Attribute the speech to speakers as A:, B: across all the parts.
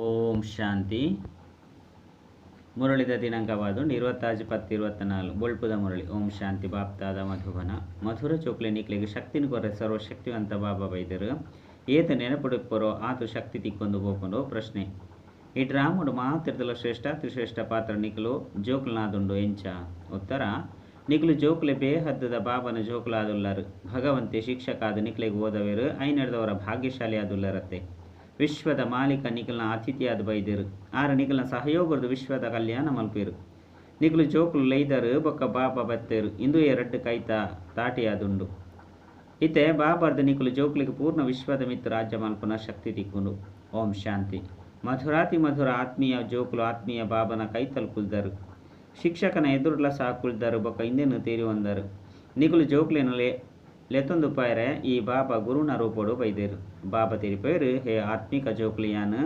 A: ಓಂ ಶಾಂತಿ. ಮುರಳಿದ ದಿನಾಂಕವಾದುಂಡು 26/10/24 ಬೊಳ್ಪುದ ಮುರಳಿ. ಓಂ ಶಾಂತಿ. ಬಾಪ್ತಾದ ಮಧುಬನ ಮಧುರ ಚೋಕ್ಲೆ ನಿಕ್ಲೆಗೆ ಶಕ್ತಿನ ಕೊರ್ರೆ ಸರ್ವಶಕ್ತಿವಂತ ಬಾಬಾ ಬೈದರು ಏತ ನೆನಪುಡುಪ್ಪರೋ ಆತು ಶಕ್ತಿ ತಿಕ್ಕೊಂದು ಬೋಪಂಡು ಪ್ರಶ್ನೆ. ಈ ಡ್ರಾಮುಡು ಮಾತಿರ್ದಲ ಶ್ರೇಷ್ಠ ಪಾತ್ರ ನಿಖಲು ಜೋಕುಲ್ನಾದುಂಡು ಎಂಚ ಉತ್ತರ. ನಿಖಲು ಜೋಕುಲೆ ಬೇಹದ್ದದ ಬಾಬನ ಜೋಕುಲಾದುಲ್ಲರು ಭಗವಂತೆ ಶಿಕ್ಷಕಾದ ನಿಕ್ಲೆಗೆ ಓದವೇರು ಐನಡ್ದವರ ಭಾಗ್ಯಶಾಲಿ ಆದುಲ್ಲರತ್ತೆ. ವಿಶ್ವದ ಮಾಲೀಕ ನಿಖಲ್ನ ಅತಿಥಿಯಾದ ಬೈದರು ಆರ ನಿಖಲ್ನ ಸಹಯೋಗದ ವಿಶ್ವದ ಕಲ್ಯಾಣ ಮಲ್ಪೇರು. ನಿಖಲು ಜೋಕುಲು ಲೈದರು ಬೊಕ್ಕ ಬಾಬಾ ಬತ್ತೇರು ಇಂದು ಎರಡು ಕೈತ ತಾಟಿಯಾದುಂಡು. ಇತ್ತೆ ಬಾಬಾರ್ದ ನಿಖಲು ಜೋಕುಲಿಗೆ ಪೂರ್ಣ ವಿಶ್ವದ ಮಿತ್ತು ರಾಜ್ಯ ಮಲ್ಪನ ಶಕ್ತಿ ತಿಕ್ಕೊಂಡು. ಓಂ ಶಾಂತಿ. ಮಧುರಾತಿ ಮಧುರ ಆತ್ಮೀಯ ಜೋಕುಲು ಆತ್ಮೀಯ ಬಾಬನ ಕೈತಲು ಕುಲ್ದರು ಶಿಕ್ಷಕನ ಎದುರುಲ ಸಹ ಕುಲ್ದರು ಬೊಕ್ಕ ಹಿಂದೆನು ತೇರಿ ಒಂದರು. ನಿಖಲು ಜೋಕುಲಿನ ಲೆತ್ತೊಂದು ಪಾಯರೆ ಈ ಬಾಬಾ ಗುರುನ ರೂಪೋಡು ಬೈದೇರು. ಬಾಬಾ ತೆರಿಪೇರು ಹೇ ಆತ್ಮಿಕ ಜೋಕುಲಿಯಾನು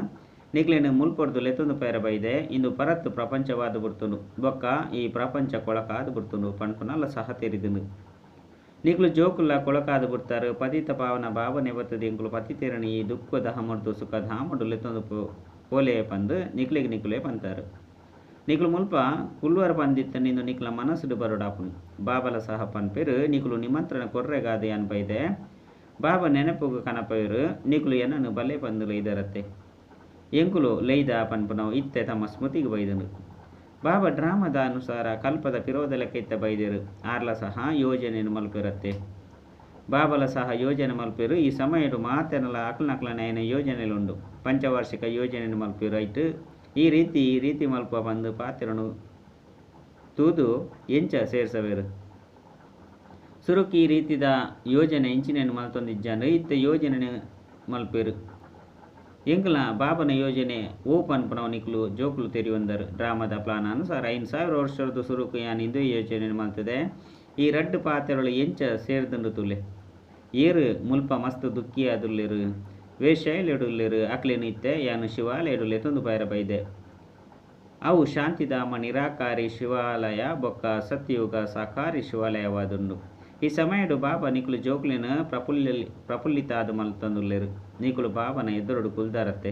A: ನಿಕ್ಲೇನು ಮುಲ್ಪೊಡ್ದು ಲೆತ್ತೊಂದು ಪಾಯರ ಬೈದೆ ಇಂದು ಪರತ್ತು ಪ್ರಪಂಚವಾದ ಬಿಡ್ತುಂಡು ಬೊಕ್ಕ ಈ ಪ್ರಪಂಚ ಕೊಳಕಾದ ಬಿಡ್ತುಂಡು ಪಂಪುನಲ್ಲ ಸಹ ತೆರಿದುಂಡು. ನಿಕ್ಲು ಜೋಕುಲ್ಲ ಕೊಳಕಾದ ಬಿಡ್ತಾರೆ ಪತಿತ ಪಾವನ ಬಾಬನೆ ಬತ್ತದ ಎಂಕುಲು ಪತಿತೇರನಿ ಈ ದುಃಖದ ಹಮರ್ದು ಸುಖದ ಹಾಮಡು ಲೆತ್ತೊಂದು ಪೋಲೆ ಪಂದು ನಿಕ್ಲಿಗೆ ನಿಕ್ಲೆ ಪಂತಾರೆ. ನಿಕ್ಲು ಮುಲ್ಪ ಕುಲ್ವರ ಪಂದಿತ್ತ ನಿಂದು ನಿಕ್ಲ ಮನಸ್ಸುಡು ಬರೋಡಾಪುನು ಬಾಬಲ ಸಹ ಪನ್ಪೇರು ನಿಕ್ಲು ನಿಮಂತ್ರಣ ಕೊರ್ರೆಗಾದೆ ಅನ್ಪೈದೆ ಬಾಬಾ ನೆನಪುಗು ಕನಪೇರು ನಿಕ್ಲು ಏನನ್ನು ಬಲೆ ಪಂದುಲು ಇದರತ್ತೆ ಎಂಕುಲು ಲೈದ ಪನ್ಪುನವು ಇತ್ತೆ ತಮ್ಮ ಸ್ಮೃತಿಗೆ ಬೈದನು. ಬಾಬಾ ಡ್ರಾಮದ ಅನುಸಾರ ಕಲ್ಪದ ಪಿರೋದ ಲೆಕ್ಕ ಬೈದೇರು ಆರ್ಲ ಸಹ ಯೋಜನೆಯನ್ನು ಮಲ್ಪಿರತ್ತೆ. ಬಾಬಲ ಸಹ ಯೋಜನೆ ಮಲ್ಪೇರು ಈ ಸಮಯಡು ಮಾತೆನಲ ಅಕ್ಲನಕ್ಲನ ಯೋಜನೆಲುಂಡು ಪಂಚವಾರ್ಷಿಕ ಯೋಜನೆಯನ್ನು ಮಲ್ಪೇರು ಐಟು ಈ ರೀತಿ ಮಲ್ಪ ಬಂದು ಪಾತ್ರನು ತೂದು ಎಂಚ ಸೇರ್ಸವೇರು ಸುರುಕಿ ಈ ರೀತಿದ ಯೋಜನೆ ಇಂಚಿನೇನು ಮಲ್ತೊಂದಿಜ್ಜಾನು ಇತ್ತ ಯೋಜನೆ ಮಲ್ಪೇರು ಎಂಕಲ ಬಾಬನ ಯೋಜನೆ ಓಪನ್ ಪುನವ ನಿಕ್ಲು ಜೋಕುಲು ತೆರಿ ಒಂದರು. ಡ್ರಾಮದ ಪ್ಲಾನ್ ಅನುಸಾರ 5,000 ವರ್ಷದ ಸುರುಕು ಯಾನು ಇಂದು ಯೋಜನೆ ಮಲ್ತದೆ ಈ ರಡ್ಡು ಪಾತ್ರಗಳು ಎಂಚ ಸೇರ್ದಂಡು ತುಲೆ ಏರು ಮುಲ್ಪ ಮಸ್ತ್ ದುಃಖಿಯಾದುಲ್ಲೇರು ವೇಷೈಲೆಡುಲ್ಲೇರು ಅಕ್ಲೇನು ಇತ್ತೆ ಯಾನು ಶಿವಾಲಯಡುಲ್ಲೆ ತಂದು ಬೈರ ಬೈದೆ ಅವು ಶಾಂತಿಧಾಮ ನಿರಾಕಾರಿ ಶಿವಾಲಯ ಬೊಕ್ಕ ಸತ್ಯಯುಗ ಸಾಕಾರಿ ಶಿವಾಲಯವಾದುಂಡು. ಈ ಸಮಯಡು ಬಾಬಾ ನಿಖಲು ಜೋಕುಲಿನ ಪ್ರಫುಲ್ಲಿತಾದ ಮಲ್ತಂದುಲ್ಲೇರು ನಿಖಲು ಬಾಬನ ಎದುರುಡು ಕುಲ್ದಾರತ್ತೆ.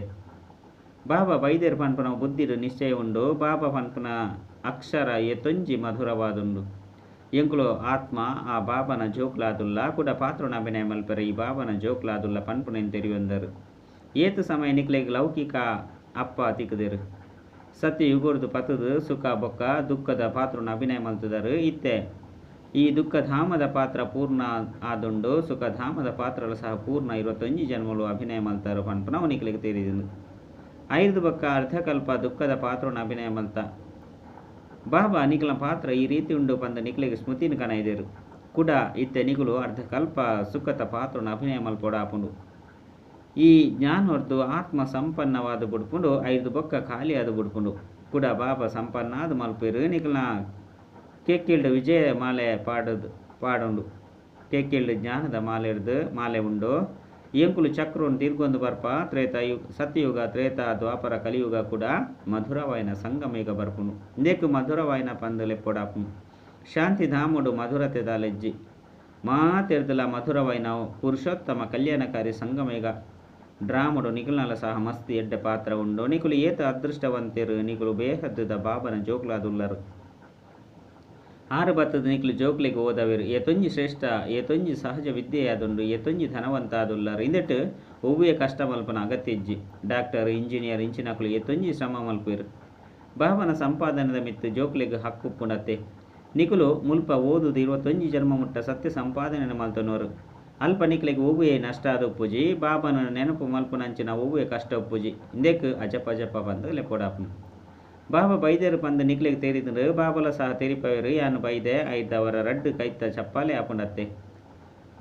A: ಬಾಬಾ ಬೈದೇರು ಪನ್ಪನ ಬುದ್ಧಿಡು ನಿಶ್ಚಯ ಉಂಡು ಬಾಬಾ ಪನ್ಪನ ಅಕ್ಷರ ಎತ್ತೊಂಜಿ ಮಧುರವಾದುಂಡು ಎಂಕುಲು ಆತ್ಮ ಆ ಬಾಬನ ಜೋಕುಲಾದುಲ್ಲ ಕೂಡ ಪಾತ್ರನ ಅಭಿನಯ ಮಲ್ಪರೆ ಈ ಬಾಬನ ಜೋಕುಲಾದುಲ್ಲ ಪನ್ಪುನೆನ್ ತೆರಿಯೊಂದರು. ಏತು ಸಮಯ ನಿಕ್ಲೆಗೆ ಲೌಕಿಕ ಅಪ್ಪ ತಿಕ್ಕದೇರು ಸತ್ಯ ಯುಗೋರ್ದು ಪತದು ಸುಖ ಬೊಕ್ಕ ದುಃಖದ ಪಾತ್ರನ ಅಭಿನಯ ಮಲ್ತದರು ಇತ್ತೆ ಈ ದುಃಖಧಾಮದ ಪಾತ್ರ ಪೂರ್ಣ ಆದುಂಡು ಸುಖಧಾಮದ ಪಾತ್ರಲು ಸಹ ಪೂರ್ಣ 21 ಜನ್ಮಲು ಅಭಿನಯ ಮಲ್ತಾರು ಪನ್ಪನ ಅವು ನಿಕ್ಲೆಗೆ ತೆರಿದನು. 5 ಬೊಕ್ಕ ಅರ್ಧಕಲ್ಪ ದುಃಖದ ಪಾತ್ರನ ಅಭಿನಯ ಮಲ್ತ ಬಾಬಾ ನಿಖಲ ಪಾತ್ರ ಈ ರೀತಿ ಉಂಡು ಪಂದ ನಿಖಲಿಗೆ ಸ್ಮೃತಿನ ಕನೈದೇರು ಕೂಡ ಇತ್ತೆ ನಿಖಲು ಅರ್ಧಕಲ್ಪ ಸುಖದ ಪಾತ್ರನ ಅಭಿನಯ ಮಲ್ಪೊಡಾಪುಂಡು. ಈ ಜ್ಞಾನ ಹೊರತು ಆತ್ಮ ಸಂಪನ್ನವಾದ ಬುಡ್ಪುಂಡು 5 ಬೊಕ್ಕ ಖಾಲಿಯಾದ ಬುಡ್ಪುಂಡು ಕೂಡ ಬಾಬಾ ಸಂಪನ್ನಾದ ಮಲ್ಪೇರು ನಿಖಲ್ನ ಕೇಕಿಲ್ಡ್ ವಿಜಯ ಮಾಲೆ ಪಾಡುಂಡು ಕೇಕಿಲ್ಡ್ ಜ್ಞಾನದ ಮಾಲೆ ಉಂಡು ಎಂಕುಲು ಚಕ್ರವನ್ನು ತಿರ್ಗೊಂದು ಬರ್ಪ ಸತ್ಯಯುಗ ತ್ರೇತ ದ್ವಾಪರ ಕಲಿಯುಗ ಕೂಡ ಮಧುರವಾಯಿನ ಸಂಗಮೇಗ ಬರ್ಪುನು ಇಂದೇಕು ಮಧುರವಾಯಿನ ಪಂದಲೆ ಪೊಡಾಪುನು ಶಾಂತಿಧಾಮುಡು ಮಧುರತೆ ದಾಲೆಜ್ಜಿ ಮಾತೆರ್ದಲ ಮಧುರವಾಯಿನ ಪುರುಷೋತ್ತಮ ಕಲ್ಯಾಣಕಾರಿ ಸಂಗಮೇಗ ಡ್ರಾಮುಡು ನಿಖಲ್ನಲ ಸಹ ಮಸ್ತಿ ಎಡ್ಡೆ ಪಾತ್ರ ಉಂಡು. ನಿಖಲು ಏತ ಅದೃಷ್ಟವಂತರು ನಿಖಲು ಬೇಹದ್ದದ ಬಾಬನ ಜೋಕುಲಾದುಲ್ಲರು ಆರು ಬತ್ತದ ನಿಖಲು ಜೋಕ್ಲಿಗೆ ಓದವೇರು ಏತೊಂಜಿ ಶ್ರೇಷ್ಠ ಏತೊಂಜಿ ಸಹಜ ವಿದ್ಯೆಯಾದುಂಡು ಏತೊಂಜಿ ಧನವಂತ ಆದುಲ್ಲರು ಇಂದೆಟ್ಟು ಒವ್ವೇ ಕಷ್ಟ ಮಲ್ಪನ ಅಗತ್ಯ ಇಜ್ಜಿ ಡಾಕ್ಟರ್ ಇಂಜಿನಿಯರ್ ಇಂಚಿನಕಲು ಏತೊಂಜಿ ಶ್ರಮ ಮಲ್ಪೇರು ಬಾಬನ ಸಂಪಾದನದ ಮಿತ್ತು ಜೋಕ್ಲಿಗೆ ಹಕ್ಕುಪ್ಪುಂಡತ್ತೆ. ನಿಖಲು ಮುಲ್ಪ ಓದುದು 21 ಜನ್ಮ ಮುಟ್ಟ ಸತ್ಯ ಸಂಪಾದನೆ ಮಲ್ತನೋರು ಅಲ್ಪ ನಿಖಲಿಗೆ ಒವ್ವೇ ನಷ್ಟ ಆದ ಉಪ್ಪುಜಿ ಬಾಬನ ನೆನಪು ಮಲ್ಪುನಂಚಿನ ಒವ್ವೇ ಕಷ್ಟ ಉಪ್ಪುಜಿ ಇಂದೆಕ್ ಅಜಪ ಬಂದು ಲೆಪ್ಪೊಡಾಪುನು. ಬಾಬಾ ಬೈದೇರು ಪಂದು ನಿಕ್ಲಿಗೆ ತೆರಿದ್ರು ಬಾಬಲ ಸಹ ತೆರಿಪವೇರು ಯಾನು ಬೈದೆ ಐದವರ ರಡ್ಡು ಕೈತ ಚಪ್ಪಾಲೆ ಆಪುಂಡತ್ತೆ.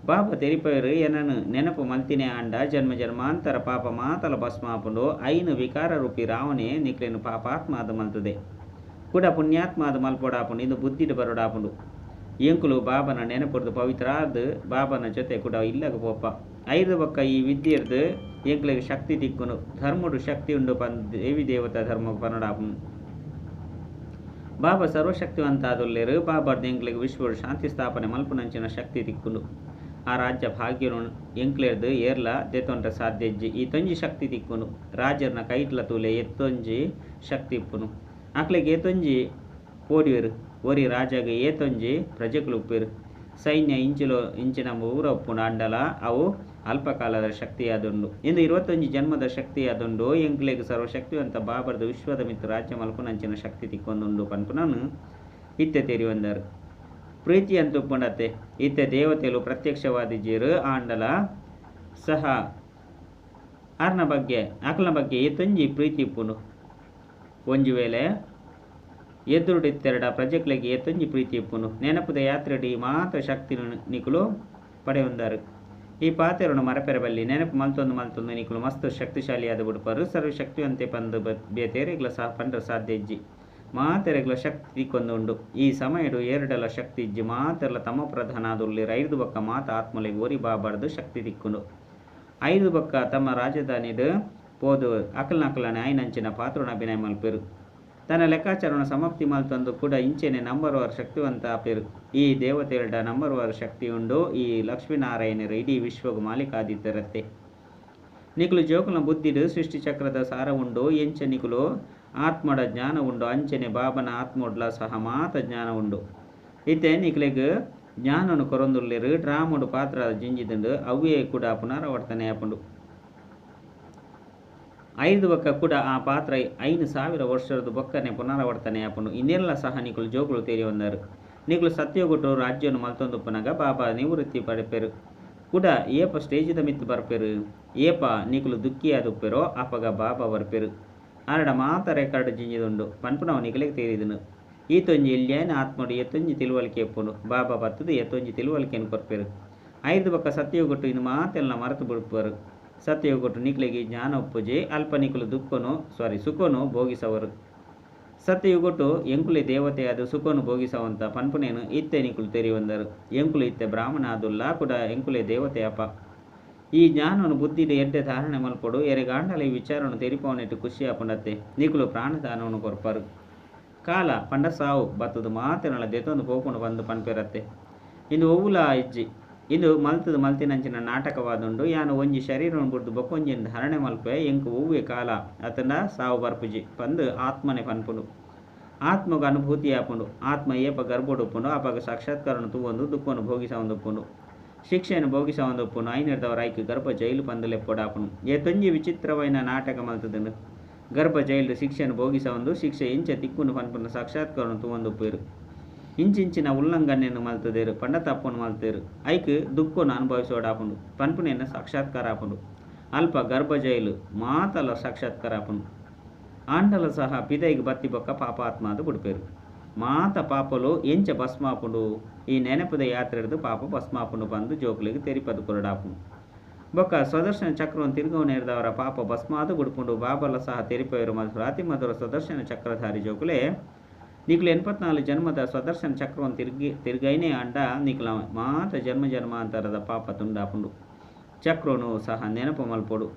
A: ಬಾಬಾ ತೆರಿಪವೇರು ಏನನ್ನು ನೆನಪು ಮಲ್ತಿನೇ ಆಂಡ ಜನ್ಮ ಜನ್ಮಾಂತರ ಪಾಪ ಮಾತಲ ಭಸ್ಮ ಆಪುಂಡು ಐನು ವಿಕಾರ ರೂಪಿ ರಾವಣೆ ನಿಕ್ಲೇನು ಪಾಪಾತ್ಮ ಅದು ಮಲ್ತದೆ ಕೂಡ ಪುಣ್ಯಾತ್ಮ ಅದು ಮಲ್ಪೊಡಾಪುಂಡು ಇದು ಬುದ್ಧಿಡು ಬರೋಡಾಪುಂಡು ಎಂಕುಲು ಬಾಬನ ನೆನಪುರ್ದು ಪವಿತ್ರಾದ ಬಾಬನ ಜೊತೆ ಕೂಡ ಇಲ್ಲಗ ಪೋಪ 5 ಬೊಕ್ಕ ಈ ವಿದ್ಯೆರ್ದು ಎಂಕ್ಲಿಗೆ ಶಕ್ತಿ ತಿಕ್ಕುನು ಧರ್ಮಡು ಶಕ್ತಿ ಉಂಡು ಪಂದ್ ದೇವಿ ದೇವತಾ ಧರ್ಮ ಪನಡಾಪುನು ಬಾಬಾ ಸರ್ವಶಕ್ತಿವಂತ ಆದುಲ್ಲೇರು ಬಾಬಾರ್ದು ಎಂಕ್ಲಿಗೆ ವಿಶ್ವಡು ಶಾಂತಿ ಸ್ಥಾಪನೆ ಮಲ್ಪುನಂಚಿನ ಶಕ್ತಿ ತಿಕ್ಕುಂಡು ಆ ರಾಜ್ಯ ಭಾಗ್ಯನು ಎಂಕ್ಲೆರ್ದು ಏರ್ಲ ದೆತೊಂಡ್ರೆ ಸಾಧ್ಯಜ್ಜಿ ಈ ತೊಂಜಿ ಶಕ್ತಿ ತಿಕ್ಕುನು ರಾಜರ್ನ ಕೈಟ್ಲ ತೂಲೆ ಎತ್ತೊಂಜಿ ಶಕ್ತಿ ಇಪ್ಪುನು ಅಕ್ಲೆಗೆ ಏತೊಂಜಿ ಪೋಡಿವೆರು ಒರಿ ರಾಜಗೆ ಏತೊಂಜಿ ಪ್ರಜೆಗಳು ಉಪ್ಪೇರು ಸೈನ್ಯ ಇಂಚಿನ ಊರ ಉಪ್ಪುನ ಅಂಡಲ ಅವು ಅಲ್ಪಕಾಲದ ಶಕ್ತಿಯಾದುಂಡು ಇಂದು 21 ಜನ್ಮದ ಶಕ್ತಿಯಾದುಂಡು ಎಂಕ್ಲೆಗ್ ಸರ್ವಶಕ್ತಿವಂತ ಬಾಬರ್ದು ವಿಶ್ವದ ಮಿತ್ತು ರಾಜ್ಯ ಮಲ್ಪುನಂಚಿನ ಶಕ್ತಿ ತಿಕ್ಕೊಂದುಂಡು ಪನ್ಪುನನು ಇತ್ತೆ ತೆರಿ ಒಂದರು ಪ್ರೀತಿ ಅಂತುಪ್ಪುಂಡತ್ತೆ ಇತ್ತೆ ದೇವತೆಲು ಪ್ರತ್ಯಕ್ಷವಾದಿಜ್ಜೇರು ಆಂಡಲ ಸಹ ಅರ್ನ ಬಗ್ಗೆ ಅಕ್ಲ ಬಗ್ಗೆ ಏತೊಂಜಿ ಪ್ರೀತಿ ಇಪ್ಪುನು ಒಂಜಿ ವೇಳೆ ಎದುರುಡಿತ್ತೆರಡ ಪ್ರಜೆಗಳಿಗೆ ಏತೊಂಜಿ ಪ್ರೀತಿ ಇಪ್ಪುನು ನೆನಪುದ ಯಾತ್ರೆಡಿ ಮಾತ್ರ ಶಕ್ತಿ ನಿಕುಲು ಪಡೆಯೊಂದಾರು ಈ ಪಾತೆರನು ಮರಪೆರಬಲ್ಲಿ ನೆನಪು ಮಲ್ತೊಂದು ನಿಕುಲು ಮಸ್ತ್ ಶಕ್ತಿಶಾಲಿಯಾದ ಬಿಡುಪರು ಸರ್ವಶಕ್ತಿವಂತೆ ಪಂದು ಬೇತೆರೆಗ್ಲ ಸಹ ಪಂಡ್ರ ಸಾಧ್ಯ ಇಜ್ಜಿ ಮಾತೆರೆಗ್ಲ ಶಕ್ತಿ ಕೊಂದುಂಡು ಈ ಸಮಯಡು ಎರಡಲ ಶಕ್ತಿ ಇಜ್ಜಿ ಮಾತೆರ್ಲ ತಮ್ಮ ಪ್ರಧಾನದುಲ್ಲಿರ 5 ಬಕ್ಕ ಮಾತ ಆತ್ಮಲೆಗೆ ಓರಿ ಬಾಬಾರ್ದು ಶಕ್ತಿ ತಿಕ್ಕುಂಡು 5 ಬಕ್ಕ ತಮ್ಮ ರಾಜಧಾನಿಡು ಪೋದು ಅಕಲ್ನಕಲನೆ ಐನಂಚಿನ ಪಾತ್ರುನ ಅಭಿನಯ ಮಲ್ಪೆರು ತನ್ನ ಲೆಕ್ಕಾಚಾರನ ಸಮಾಪ್ತಿ ಮಲ್ತೊಂದು ಕೂಡ ಇಂಚೆನೆ ನಂಬರ್ 1 ಶಕ್ತಿವಂತ ಆಪೆರು ಈ ದೇವತೆಲ್ಡ ನಂಬರ್ 1 ಶಕ್ತಿ ಉಂಡು ಈ ಲಕ್ಷ್ಮೀನಾರಾಯಣರು ಇಡೀ ವಿಶ್ವಗೂ ಮಾಲೀಕಾದಿದ್ದರತ್ತೆ ನಿಕುಲು ಜೋಕುಲ ಬುದ್ಧಿಡು ಸೃಷ್ಟಿ ಚಕ್ರದ ಸಾರ ಉಂಡು ಎಂಚ ನಿಕುಲು ಆತ್ಮಡ ಜ್ಞಾನ ಉಂಡು ಅಂಚನೆ ಬಾಬನ ಆತ್ಮೋಡ್ಲ ಸಹ ಮಾತ ಜ್ಞಾನ ಉಂಡು ಇತ್ತೆ ನಿಕ್ಲೆಗ್ ಜ್ಞಾನನು ಕೊರೊಂದುಲ್ಲೆರು ಡ್ರಾಮುಡು ಪಾತ್ರ ಜಿಂಜಿದುಂಡು ಅವೇ ಕೂಡ ಪುನರಾವರ್ತನೆ ಆಪುಂಡು 5 ಬೊಕ್ಕ ಕೂಡ ಆ ಪಾತ್ರ 5,000 ವರ್ಷದ ಬೊಕ್ಕನೆ ಪುನರಾವರ್ತನೆ ಆಪುಂಡು ಇನ್ನೆಲ್ಲ ಸಹ ನಿಕುಲು ಜೋಗುಲು ತೇರಿ ಒಂದರು ನಿಕುಲು ಸತ್ಯೋಗುಟ್ಟು ರಾಜ್ಯನು ಮಲ್ತೊಂದುಪ್ಪುನಗ ಬಾಬಾ ನಿವೃತ್ತಿ ಪಡೆಪೆರು ಕೂಡ ಏಪ ಸ್ಟೇಜಿದ ಮಿತ್ತು ಬರ್ಪೆರು ಏಪ ನಿಕುಲು ದುಃಖಿಯಾದುಪ್ಪೆರೋ ಅಪಗ ಬಾಬಾ ಬರ್ಪೆರು ಆರಡ ಮಾತ ರೆಕಾರ್ಡ್ ಜಿಂಜಿದುಂಡು ಪನ್ಪುನವ ನಿಕಲೆಗೆ ತೇರಿದನು ಈತೊಂಜಿ ಇಲ್ಲೇನ ಆತ್ಮಡು ಎತ್ತೊಂಜಿ ತಿಳುವಳಿಕೆ ಎಪ್ಪುಂಡು ಬಾಬಾ ಬತ್ತದು ಎತ್ತೊಂಜಿ ತಿಳುವಳಿಕೆಯನ್ನು ಕೊರ್ಪೆರು 5 ಬೊಕ್ಕ ಸತ್ಯೋಗುಟ್ಟು ಇನ್ನು ಮಾತೆಲ್ಲ ಮರೆತು ಬಿಡುಪ್ಪರು ಸತ್ಯೋಗುಟ್ಟು ನಿಕ್ಲೆಗೆ ಜ್ಞಾನ ಉಪ್ಪುಜಿ ಅಲ್ಪ ನಿಕುಲು ಸುಖನು ಭೋಗಿಸವರು ಸತ್ಯಯುಗುಟ್ಟು ಎಂಕುಲೆ ದೇವತೆ ಅದು ಸುಖನು ಭೋಗಿಸವಂತ ಪನ್ಪುನೇನು ಇತ್ತೆ ನಿಕುಲು ತೆರಿಯೊಂದರು ಎಂಕುಲು ಇತ್ತೆ ಬ್ರಾಹ್ಮಣ ಅದುಲ್ಲ ಕೂಡ ಎಂಕುಲೆ ದೇವತೆ ಅಪ ಈ ಜ್ಞಾನನು ಬುದ್ಧಿದ ಎಡ್ಡೆ ಧಾರಣೆ ಮಲ್ಪಡು ಎರೆಗಾಂಡಲ ಈ ವಿಚಾರನು ತೆರಿಪವನೆಟ್ಟು ಖುಷಿ ಆಪುಂಡತ್ತೆ ನಿಕುಲು ಪ್ರಾಣದಾನವನ್ನು ಕೊರ್ಪರು ಕಾಲ ಪಂಡ ಸಾವು ಬತ್ತದು ಮಾತೆನಳ ದೆತೊಂದು ಪೋಪುಂಡು ಬಂದು ಪನ್ಪೆರತ್ತೆ ಇಂದು ಒವ್ವುಲ ಇಜ್ಜಿ ಇಂದು ಮಲ್ತಿನಂಚಿನ ನಾಟಕವಾದುಂಡು ಯಾನು ಒಂಜಿ ಶರೀರವನ್ನು ಬುಡ್ದು ಬೊಕ್ಕೊಂಜಿನ ಧಾರಣೆ ಮಲ್ಪೆ ಎಂಕು ಒವ್ವೆ ಕಾಲ ಅತನ ಸಾವು ಬರ್ಪುಜಿ ಪಂದು ಆತ್ಮನೆ ಪನ್ಪುಂಡು ಆತ್ಮಗ ಅನುಭೂತಿ ಆಪುಂಡು ಆತ್ಮ ಏಪ ಗರ್ಭುಡುಪ್ಪುಂಡು ಅಪಗ ಸಾಕ್ಷಾತ್ಕಾರನು ತೂವೊಂದು ದುಃಖವನ್ನು ಭೋಗಿಸವಂದುಪ್ಪುಂಡು ಶಿಕ್ಷೆಯನ್ನು ಭೋಗಿಸವಂದುಪ್ಪುಂಡು ಐನಿರ್ದವರ ಐಕ್ಯ ಗರ್ಭ ಜೈಲು ಪಂದಲೆಪ್ಪೊಡಾಪುಂಡು ಏತೊಂಜಿ ವಿಚಿತ್ರವೈನ ನಾಟಕ ಮಲ್ತದನು ಗರ್ಭ ಜೈಲು ಶಿಕ್ಷೆಯನ್ನು ಭೋಗಿಸವಂದು ಶಿಕ್ಷೆ ಇಂಚ ತಿಕ್ಕುನು ಪನ್ಪುನ ಸಾಕ್ಷಾತ್ಕಾರನು ತೂವೊಂದುಪ್ಪೇರು ಇಂಚಿಂಚಿನ ಉಲ್ಲಂಘನೆಯನ್ನು ಮಲ್ತದೇರು ಪಂಡ ತಪ್ಪನ್ನು ಮಲ್ತೇರು ಐಕ್ ದುಃಖವನ್ನು ಅನುಭವಿಸೋಡಾಪುಂಡು ಪನ್ಪುನೆಯನ್ನು ಸಾಕ್ಷಾತ್ಕಾರ ಆಪುಂಡು ಅಲ್ಪ ಗರ್ಭ ಜೈಲು ಮಾತಲ ಸಾಕ್ಷಾತ್ಕಾರ ಆಪುಂಡು ಆಂಡಲ ಸಹ ಪಿದೈಗೆ ಬತ್ತಿ ಬೊಕ್ಕ ಪಾಪಾತ್ಮ ಅದು ಬಿಡ್ಪೇರು ಮಾತ ಪಾಪಲು ಎಂಚ ಭಸ್ಮಾಪುಂಡು ಈ ನೆನಪದ ಯಾತ್ರೆ ಹಿಡಿದು ಪಾಪ ಭಸ್ಮಾಪುಂಡು ಬಂದು ಜೋಕುಲಿಗೆ ತೆರಿಪದು ಕೊರಡಾಪುಂಡು ಬೊಕ್ಕ ಸ್ವದರ್ಶನ ಚಕ್ರವನ್ನು ತಿರುಗವನ್ನ ಹಿಡಿದವರ ಪಾಪ ಭಸ್ಮಾದು ಬಿಡ್ಪುಂಡು ಬಾಬಲ ಸಹ ತೆರಿಪೇರು ಮಧುರ ಅತಿ ಮಧುರ ಸ್ವದರ್ಶನ ಚಕ್ರಧಾರಿ ಜೋಕುಲೆ ನಿಕುಲು 84 ಜನ್ಮದ ಸ್ವದರ್ಶನ ಚಕ್ರವನ್ನು ತಿರುಗೈನೇ ಅಂಡ ನಿಕುಲ ಮಾತ ಜನ್ಮಾಂತರದ ಪಾಪ ತುಂಡಾಪುಂಡು ಚಕ್ರನು ಸಹ ನೆನಪು ಮಲ್ಪೊಡು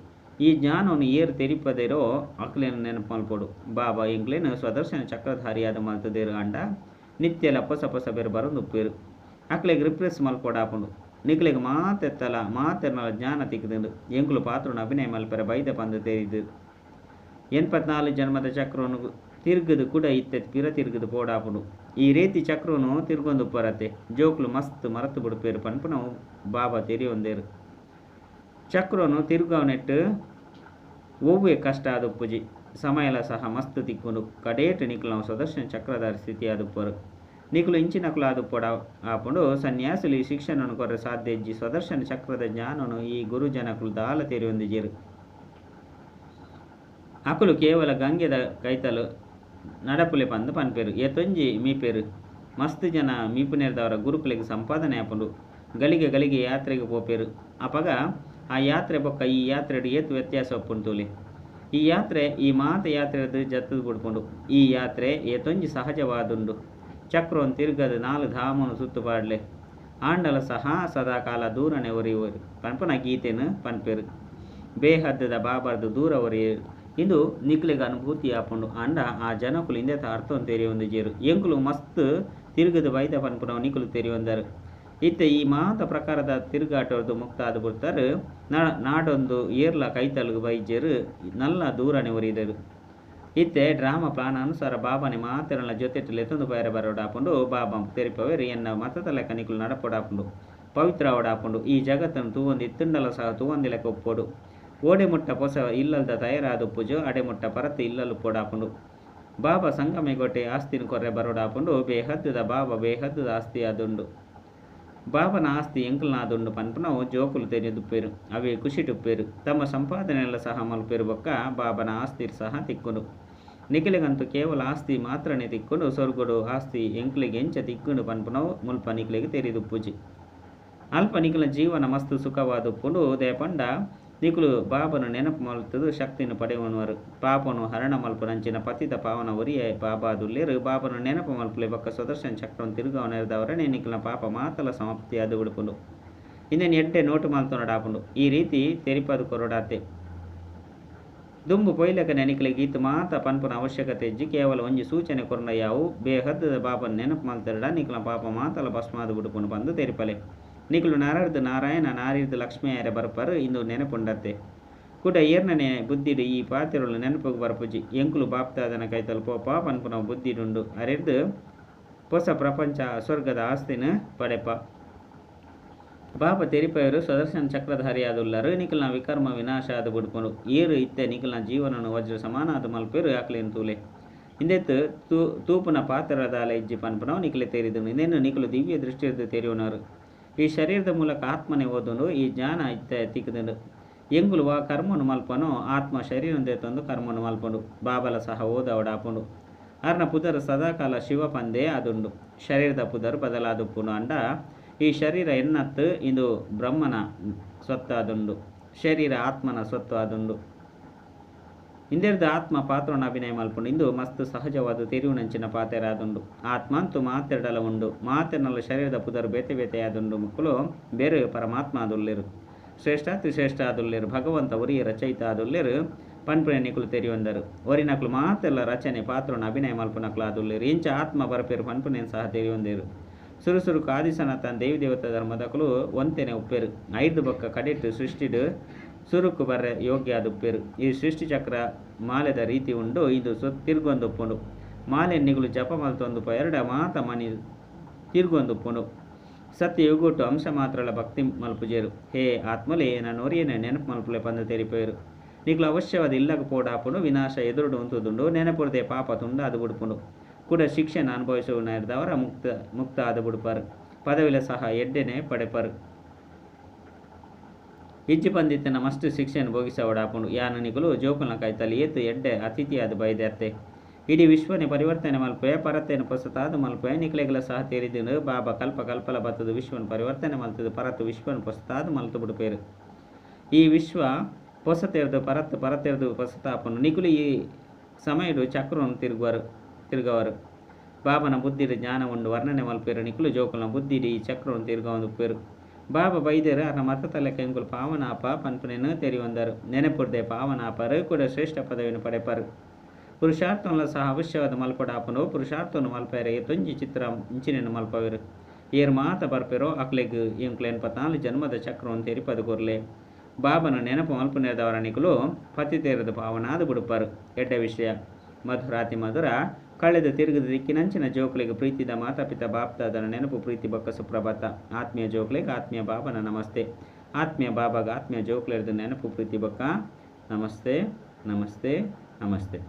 A: ಈ ಜ್ಞಾನವನ್ನು ಏರು ತೆರಿಪದಿರೋ ಅಕ್ಲೇನು ನೆನಪು ಮಲ್ಪೊಡು ಬಾಬಾ ಎಂಕ್ಲೇನು ಸ್ವದರ್ಶನ ಚಕ್ರಧಾರಿಯಾದ ಮಲ್ತದೇರು ಅಂಡ ನಿತ್ಯಲ ಪೊಸ ಬೇರು ಬರೋದುಪ್ಪೇರು ಅಕ್ಲೆಗೆ ರಿಪ್ರೆಸ್ ಮಲ್ಪೊಡಾಪುಂಡು ನಿಕ್ಲೆಗೆ ಮಾತೆರ್ನಲ ಜ್ಞಾನ ತಿಕ್ಕದಿಂಡು ಎಂಕುಲು ಪಾತ್ರನ ಅಭಿನಯ ಮಲ್ಪೆರ ಬೈದ ಪಂದು ತೆರಿದು 84 ಜನ್ಮದ ಚಕ್ರವನ್ನು ತಿರುಗದು ಕೂಡ ಇತ್ತೆ ಪಿರ ತಿರುಗದು ಪೋಡಾಪುಂಡು ಈ ರೀತಿ ಚಕ್ರನು ತಿರುಗೊಂದು ಪರತೆ ಜೋಕ್ಲು ಮಸ್ತ್ ಮರತು ಬಿಡುಪೇರು ಪನ್ಪುನ ಬಾಬಾ ತೆರಿಯೊಂದೇರು ಚಕ್ರನು ತಿರುಗವನೆಟ್ಟು ಒವ್ವೆ ಕಷ್ಟ ಆದುಪ್ಪುಜಿ ಸಮಯಲ ಸಹ ಮಸ್ತ್ ತಿಕ್ಕುಂಡು ಕಡೇಟು ನಿಕುಲು ಸ್ವದರ್ಶನ ಚಕ್ರಧಾರಿ ಸ್ಥಿತಿ ಆದುಪ್ಪರು ನಿಕುಲು ಇಂಚಿನಕುಲು ಆದುಪ್ಪಡ ಆಪುಂಡು ಸನ್ಯಾಸುಲು ಈ ಶಿಕ್ಷಣನು ಕೊರ್ರೆ ಸಾಧ್ಯ ಇಜ್ಜಿ ಸ್ವದರ್ಶನ ಚಕ್ರದ ಜ್ಞಾನನು ಈ ಗುರುಜನಕುಲು ದಾಲ ತೆರಿಯೊಂದಿಜೇರು ಅಕುಲು ಕೇವಲ ಗಂಗೆದ ಕೈತಲು ನಡಪುಲೆ ಪಂದು ಪನ್ಪೇರು ಏತೊಂಜಿ ಮೀಪೇರು ಮಸ್ತ್ ಜನ ಮೀಪುನೇರ್ದವರ ಗುರುಕುಲಿಗೆ ಸಂಪಾದನೆ ಆಪುಂಡು ಗಳಿಗೆ ಯಾತ್ರೆಗೆ ಪೋಪೇರು ಅಪಗ ಆ ಯಾತ್ರೆ ಬೊಕ್ಕ ಈ ಯಾತ್ರೆಡು ಏತು ವ್ಯತ್ಯಾಸ ಒಪ್ಪುಂಟುಲಿ ಈ ಯಾತ್ರೆ ಈ ಮಾತ ಯಾತ್ರೆದು ಜತ್ತದು ಬಿಡ್ಪುಂಡು ಈ ಯಾತ್ರೆ ಏತೊಂಜಿ ಸಹಜವಾದುಂಡು ಚಕ್ರವನ್ನು ತಿರುಗದು 4 ಧಾಮನು ಸುತ್ತುಪಾಡ್ಲೆ ಆಂಡಲ ಸಹ ಸದಾಕಾಲ ದೂರನೆ ಒರಿಯುವರು ಪನ್ಪುನ ಗೀತೆನು ಪನ್ಪೇರು ಬೇಹದ್ದದ ಬಾಬಾರ್ದು ದೂರ ಒರಿಯರು ಇಂದು ನಿಕ್ಲೆಗೆ ಅನುಭೂತಿ ಆಪುಂಡು ಅಂಡ ಆ ಜನಕುಲು ಇಂದೆತ ಅರ್ಥವನ್ನು ತೆರಿಯೊಂದು ಜೇರು ಎಂಕುಲು ಮಸ್ತ್ ತಿರುಗದು ಬೈದ ಪನ್ಪುನವು ನಿಕುಲು ತೆರಿಯೊಂದರು ಇತ್ತೆ ಈ ಮಾತ ಪ್ರಕಾರದ ತಿರುಗಾಟೋರ್ದು ಮುಕ್ತ ಆದು ಬಿಡ್ತಾರೆ. ನಾಡೊಂದು ಏರ್ಲ ಕೈತಲ್ಗು ಬೈಜರು ನಲ್ಲ ದೂರನೆ ಒರಿದರು. ಇತ್ತೆ ಡ್ರಾಮಾ ಪ್ಲಾನ್ ಅನುಸಾರ ಬಾಬಾನಿ ಮಾತೆರಳ ಜೊತೆಲೆತ್ತೊಂದು ಪೈರ ಬರೋಡಾಪುಂಡು ಬಾಬಾ ತೆರಿಪವೇರು ಎನ್ನ ಮತದ ಲೆಕ್ಕ ನಿಕುಲು ನಡಪೋಡಾಪುಂಡು ಪವಿತ್ರ ಅವಡಾಪುಂಡು. ಈ ಜಗತ್ತನ್ನು ತೂವೊಂದು ಇತ್ತುಂಡಲ ಸಹ ತೂವೊಂದಿ ಲೆಕ್ಕ ಒಪ್ಪೋಡು. ಓಡೆ ಮುಟ್ಟ ಪೊಸ ಇಲ್ಲಲ್ದ ತಯಾರಾದ ಉಪ್ಪುಜು ಅಡೆ ಮುಟ್ಟ ಪರತ್ತು ಇಲ್ಲಲು ಪೋಡಾಪುಂಡು. ಬಾಬಾ ಸಂಗಮೆಗೊಟ್ಟೆ ಆಸ್ತಿನ ಕೊರ್ರೆ ಬರೋಡಾಪುಂಡು. ಬೇಹದ್ದದ ಬಾಬಾ ಬೇಹದ್ದದ ಆಸ್ತಿ ಆದುಂಡು. ಬಾಬನ ಆಸ್ತಿ ಎಂಕಲ್ನಾದುಂಡು ಪನ್ಪನವು ಜೋಕುಲು ತೆರೆದುಪ್ಪೇರು. ಅವೇ ಖುಷಿಟುಪ್ಪೇರು. ತಮ್ಮ ಸಂಪಾದನೆಯೆಲ್ಲ ಸಹ ಮಲ್ಪೇರು ಬೊಕ್ಕ ಬಾಬನ ಆಸ್ತಿ ಸಹ ತಿಕ್ಕುಂಡು. ನಿಖಿಲೆಗಂತೂ ಕೇವಲ ಆಸ್ತಿ ಮಾತ್ರನೇ ತಿಕ್ಕೊಂಡು ಸ್ವರ್ಗುಡು ಆಸ್ತಿ ಎಂಕ್ಲಿಗೆ ಎಂಚ ತಿಕ್ಕುಂಡು ಪನ್ಪನವು ಮುಲ್ಪ ನಿಖಿಲೆಗೆ ತೆರೆದುಪ್ಪುಜಿ. ಅಲ್ಪ ನಿಖಿಲ ಜೀವನ ಮಸ್ತು ಸುಖವಾದುಪ್ಪುಂಡು. ದೇಪಂಡ ನಿಖುಲು ಬಾಬನು ನೆನಪು ಮಲ್ತದು ಶಕ್ತಿಯನ್ನು ಪಡೆಯುವವರು. ಪಾಪನು ಹರಣ ಮಲ್ಪು ನಂಚಿನ ಪತಿತ ಪಾವನ ಒರಿಯ ಬಾಬಾದುಲ್ಲೇರು. ಬಾಬನು ನೆನಪು ಮಲ್ಪಲೆ ಬೊಕ್ಕ ಸುದರ್ಶನ ಚಕ್ರವನ್ನು ತಿರುಗವನೆರದವರನೇ ನಿಖಿಲ ಪಾಪ ಮಾತಲ ಸಮಾಪ್ತಿ ಅದು ಬಿಡುಪುಂಡು. ಇನ್ನೇನು ಎಡ್ಡೆ ನೋಟು ಮಲ್ತೊನಡಾಪುಂಡು. ಈ ರೀತಿ ತೆರಿಪದು ಕೊರಡಾತೆ ದುಂಬು ಪೊಯ್ಲಕ ನೆನಿಕಲೆ ಗೀತು ಮಾತ ಪನ್ಪುನ ಅವಶ್ಯಕತೆ ಇಜ್ಜಿ ಕೇವಲ ಒಂಜಿ ಸೂಚನೆ ಕೊರನ ಯಾವು ಬೇಹದ್ದದ ಬಾಬನ ನೆನಪು ಮಲ್ತೆರಡ ನಿಖಿಲ ಪಾಪ ಮಾತಲ ಭಸ್ಮಾದು ಬಿಡುಪುಂಡು ಬಂದು ತೆರಿಪಲೆ. ನಿಖಲು ನರರ್ದು ನಾರಾಯಣ ನಾರಿರ್ದು ಲಕ್ಷ್ಮಿಯಾರೆ ಬರ್ಪರು ಇಂದು ನೆನಪುಂಡತ್ತೆ ಕೂಡ ಏರ್ನನೆ ಬುದ್ಧಿಡು ಈ ಪಾತಿರುಳು ನೆನಪು ಬರ್ಪುಜಿ. ಎಂಕುಲು ಬಾಪ್ತಾದನ ಕೈತಲು ಪೋಪ ಪನ್ಪುನ ಬುದ್ಧಿಡುಂಡು ಅರಿರ್ದು ಹೊಸ ಪ್ರಪಂಚ ಸ್ವರ್ಗದ ಆಸ್ತಿನ ಪಡೆಪ. ಬಾಪ ತೆರಿಪಯರು ಸುದರ್ಶನ ಚಕ್ರಧಾರಿಯಾದುಲ್ಲರು. ನಿಖಲ್ನ ವಿಕರ್ಮ ವಿನಾಶ ಆದು ಬಿಡ್ಕೊಂಡು ಏರು ಇತ್ತೆ ನಿಖಲ್ನ ಜೀವನನು ವಜ್ರ ಸಮಾನ ಅದು ಮಲ್ಪೇರು ಯಾಕ್ಲೇನು ತೂಲೆ ಹಿಂದೆತ್ತು ತೂಪುನ ಪಾತ್ರದಾಲ ಇಜ್ಜಿ ಪನ್ಪನವು ನಿಖಲೆ ತೆರಿದನು. ಇಂದೇನು ನಿಖಲು ದಿವ್ಯ ದೃಷ್ಟಿ ಇರ್ದು ತೆರೆಯುವನವರು. ಈ ಶರೀರದ ಮೂಲಕ ಆತ್ಮನೇ ಓದನು. ಈ ಜ್ಞಾನ ಇತ್ತ ತಿಕ್ಕದನು. ಎಂಗುಲು ಕರ್ಮನು ಮಲ್ಪನು ಆತ್ಮ ಶರೀರಂದೇ ತಂದು ಕರ್ಮನು ಮಲ್ಪಂಡು. ಬಾಬಲ ಸಹ ಓದವಡಾಪುಂಡು. ಅರ್ನ ಪುದರ್ ಸದಾಕಾಲ ಶಿವ ಪಂದೇ ಅದುಂಡು. ಶರೀರದ ಪುದರ್ ಬದಲಾದುಪ್ಪುನು ಅಂಡ ಈ ಶರೀರ ಎನ್ನತ್ತು ಇದು ಬ್ರಹ್ಮನ ಸ್ವತ್ತು ಆದುಂಡು. ಶರೀರ ಆತ್ಮನ ಸ್ವತ್ತು ಆದುಂಡು. ಇಂದೆರ್ದು ಆತ್ಮ ಪಾತ್ರನ ಅಭಿನಯ ಮಲ್ಪುಂಡು. ಇಂದು ಮಸ್ತು ಸಹಜವಾದ ತೆರಿವುನಂಚಿನ ಪಾತೆರ ಆದುಂಡು. ಆತ್ಮ ಅಂತೂ ಮಾತೆರಡಲ ಉಂಡು. ಮಾತೆರ್ನಲ್ಲ ಶರೀರದ ಪುದರು ಬೇತೆ ಬೇತೆ ಆದುಂಡು. ಮಕ್ಕಳು ಬೇರೆ ಪರಮಾತ್ಮ ಆದುಲ್ಲೇರು. ಶ್ರೇಷ್ಠಾತಿ ಶ್ರೇಷ್ಠ ಆದುಲ್ಲೇರು. ಭಗವಂತ ಒರಿಯ ರಚಯಿತ ಆದುಲ್ಲೇರು. ಪನ್ಪುನೆ ನಿಕುಲು ತೆರಿಯೊಂದರು. ಒರಿನಕ್ಲು ಮಾತೆಲ್ಲ ರಚನೆ ಪಾತ್ರನ ಅಭಿನಯ ಮಲ್ಪುನಕ್ಲು ಆದುಲ್ಲೇರು. ಇಂಚ ಆತ್ಮ ಬರಪೇರು ಪನ್ಪುನೇನು ಸಹ ತೆರಿಯೊಂದೇರು. ಸುರುಸುರು ಕಾದಿಸನತನ ದೇವಿ ದೇವತಾ ಧರ್ಮದಕಲು ಒಂತೆನೆ ಉಪ್ಪೇರು. ಐದು ಬೊಕ್ಕ ಕಡೆಟ್ಟು ಸೃಷ್ಟಿಡು ಸುರುಕು ಬರ್ರೆ ಯೋಗ್ಯ ಆದುಪ್ಪೇರು. ಈ ಸೃಷ್ಟಿ ಚಕ್ರ ಮಾಲೆದ ರೀತಿ ಉಂಡು. ಇದು ತಿರ್ಗೊಂದುಪ್ಪುಂಡು. ಮಾಲೆ ನಿಗುಲು ಜಪ ಮಲ್ತೊಂದುಪ ಎರಡ ಮಾತ ಮನಿ ತಿರ್ಗೊಂದುಪ್ಪುಂಡು. ಸತ್ಯ ಯುಗುಟ್ಟು ಅಂಶ ಮಾತ್ರಲ ಭಕ್ತಿ ಮಲ್ಪುಜೇರು. ಹೇ ಆತ್ಮಲೆ ನಾನು ಒರಿಯನೆ ನೆನಪು ಮಲ್ಪುಲೆ ಪಂದು ತೆರಿಪೇರು. ನಿಗುಲು ಅವಶ್ಯವಾದ ಇಲ್ಲಗ ಪೋಡಾಪುಂಡು. ವಿನಾಶ ಎದುರುಡು ಉಂತುದುಂಡು. ನೆನಪುರದೆ ಪಾಪ ತುಂಡ ಅದು ಬಿಡುಪುಂಡು. ಕೂಡ ಶಿಕ್ಷೆನ ಅನುಭವಿಸುವವರ ಮುಕ್ತ ಆದ ಬಿಡುಪಾರು. ಪದವಿಲ ಸಹ ಎಡ್ಡೆನೆ ಪಡೆಪರು. ಇಜ್ಜಿ ಪಂದಿತ್ತಿನ ಮಸ್ತು ಶಿಕ್ಷೆಯನ್ನು ಭೋಗಿಸವಡಾಪುಂಡು. ಯಾನು ನಿಗುಲು ಜೋಕುಲ್ನ ಕೈತಲ್ಲಿ ಏತು ಎಡ್ಡೆ ಅತಿಥಿಯಾದ ಬೈದರ್ತೆ. ಇಡೀ ವಿಶ್ವನೇ ಪರಿವರ್ತನೆ ಮಲ್ಪೆ ಪರತ್ತೇನು ಪೊಸತಾದ ಮಲ್ಪೆ ನಿಖಲೆಗಳ ಸಹ ತೆರಿದು ಬಾಬಾ ಕಲ್ಪ ಕಲ್ಪಲ ಬತ್ತದು ವಿಶ್ವನ ಪರಿವರ್ತನೆ ಮಲ್ತದು ಪರತ್ತು ವಿಶ್ವನ ಪೊಸತಾದ ಮಲ್ತು ಬಿಡುಪೇರು. ಈ ವಿಶ್ವ ಪೊಸತೆರ್ದು ಪರತ್ತೆರ್ದು ಪೊಸತಾಪನು ನಿಗುಲು ಈ ಸಮಯಡು ಚಕ್ರವನ್ನು ತಿರುಗವರು. ಬಾಬನ ಬುದ್ಧಿಡು ಜ್ಞಾನ ಉಂಡು ವರ್ಣನೆ ಮಲ್ಪೇರು. ನಿಖಲು ಜೋಕುಲ್ನ ಬುದ್ಧಿಡು ಈ ಚಕ್ರವನ್ನು ತಿರುಗವೊಂದುಪ್ಪೇರು. ಬಾಬಾ ಬೈದೇರು ಅರ್ನ ಮತತ ಲೆಕ್ಕ ಎಂಕುಲು ಪಾವನಾಪ ಪನ್ಪುನೇನು ತೆರಿಯೊಂದರು. ನೆನಪುರ್ದೆ ಪಾವನಾಪರು ಕೂಡ ಶ್ರೇಷ್ಠ ಪದವಿಯನ್ನು ಪಡೆಪರು. ಪುರುಷಾರ್ಥಂಲ ಸಹ ಅವಶ್ಯವಾದ ಮಲ್ಪಡಾಪನು. ಪುರುಷಾರ್ಥವನ್ನು ಮಲ್ಪೇರೆ ತೊಂಜಿ ಚಿತ್ರ ಇಂಚಿನೇನು ಮಲ್ಪವೇರು. ಏರು ಮಾತ ಬರ್ಪೇರೋ ಅಕ್ಲೆಗ್ ಎಂಕ್ಲು 84 ಜನ್ಮದ ಚಕ್ರವನ್ನು ತೆರಿಪದು ಕೊರ್ಲೆ. ಬಾಬನ ನೆನಪು ಮಲ್ಪುನೇದವರ ನಿಖಲು ಪತಿತೇರದು ಪಾವನಾದು ಬಿಡುಪರು. ಎಡ್ಡ ವಿಷಯ ಮಧುರಾತಿ ಮಧುರ ಕಳೆದು ತಿರುಗದ ದಿಕ್ಕಿನಂಚಿನ ಜೋಕ್ಲಿಗೆ ಪ್ರೀತಿದ ಮಾತಾಪಿತ ಬಾಪ್ತಾದನ ನೆನಪು ಪ್ರೀತಿ ಬೊಕ್ಕ ಸುಪ್ರಭಾತ. ಆತ್ಮೀಯ ಜೋಕ್ಲಿಗೆ ಆತ್ಮೀಯ ಬಾಬನ ನಮಸ್ತೆ. ಆತ್ಮೀಯ ಬಾಬಾಗ ಆತ್ಮೀಯ ಜೋಕ್ಲಿರ್ದು ನೆನಪು ಪ್ರೀತಿ ಬೊಕ್ಕ ನಮಸ್ತೆ ನಮಸ್ತೆ ನಮಸ್ತೆ.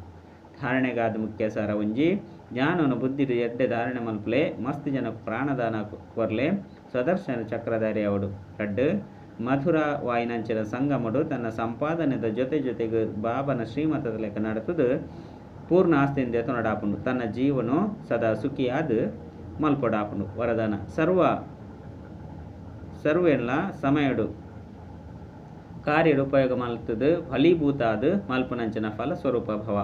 A: ಧಾರಣೆಗಾದ ಮುಖ್ಯ ಸಾರ ಒಂಜಿ ಜ್ಞಾನವನ್ನು ಬುದ್ಧಿಡು ಎಡ್ಡೆ ಧಾರಣೆ ಮಲ್ಪಲೆ ಮಸ್ತ್ ಜನಕ್ಕೆ ಪ್ರಾಣದಾನ ಕೊರ್ಲೆ ಸುದರ್ಶನ ಚಕ್ರಧಾರಿ ಅವಡು. ರಡ್ಡು ಮಧುರ ವಾಯಿನಂಚಿನ ಸಂಗಮಡು ತನ್ನ ಸಂಪಾದನೆದ ಜೊತೆಗೆ ಬಾಬನ ಶ್ರೀಮತದ ಲೆಕ್ಕ ನಡೆತದು ಪೂರ್ಣ ಆಸ್ತಿಯಿಂದ ಎತ್ತೊನಡಾಪುಂಡು. ತನ್ನ ಜೀವನು ಸದಾ ಸುಖಿಯಾದ ಮಲ್ಪೊಡಾಪುಂಡು. ವರದಾನ ಸರ್ವೆಲ್ಲ ಸಮಯಡು ಕಾರ್ಯಡು ಉಪಯೋಗ ಮಲ್ತದು ಫಲೀಭೂತ ಆದ ಮಲ್ಪುನಂಚಿನ ಫಲ ಸ್ವರೂಪ ಭವ.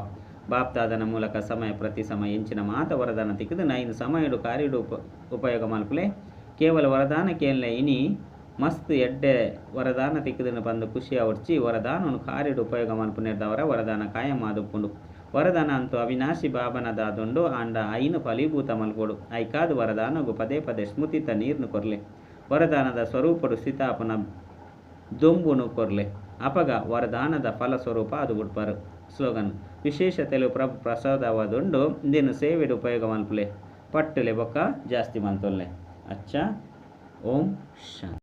A: ಬಾಪ್ತಾದನ ಮೂಲಕ ಸಮಯ ಪ್ರತಿ ಸಮಯ ಎಂಚಿನ ಮಾತ ವರದಾನ ತಿಕ್ಕದು ನೈನು ಸಮಯಡು ಕಾರ್ಯಡು ಉಪಯೋಗ ಮಲ್ಪಲೆ ಕೇವಲ ವರದಾನ ಕೇಳಲೆ ಇನಿ ಮಸ್ತ್ ಎಡ್ಡೆ ವರದಾನ ತಿಕ್ಕದನ್ನು ಬಂದು ಖುಷಿ ಅವರ್ಚಿ ವರದಾನನು ಕಾರ್ಯಡು ಉಪಯೋಗ ಮಲ್ಪುನೇರ್ದವರ ವರದಾನ ಕಾಯಂ ಆದುಪ್ಪುಂಡು. ವರದಾನ ಅಂತೂ ಅವಿನಾಶಿ ಬಾಬನದಾದುಂಡು ಆಂಡ ಐನು ಫಲೀಭೂತ ಮಲ್ಪೋಡು. ಐಕಾದು ವರದಾನಗು ಪದೇ ಪದೇ ಸ್ಮೃತಿತ ನೀರ್ನು ಕೊರ್ಲೆ. ವರದಾನದ ಸ್ವರೂಪಡು ಸ್ಥಿತಾಪನ ದೊಂಬುನು ಕೊರ್ಲೆ ಅಪಗ ವರದಾನದ ಫಲ ಸ್ವರೂಪ ಅದು ಬಿಡ್ಪಾರು. ಸ್ಲೋಗನ್ ವಿಶೇಷತೆಲು ಪ್ರಭು ಪ್ರಸಾದವಾದುಂಡು ಇಂದಿನ ಸೇವೆಡು ಉಪಯೋಗ ಮಲ್ಪಲೆ ಪಟ್ಟಲೆ ಬೊಕ್ಕ ಜಾಸ್ತಿ ಮಂತೊಲ್ಲೆ. ಅಚ್ಚ ಓಂ ಶಾಂತಿ.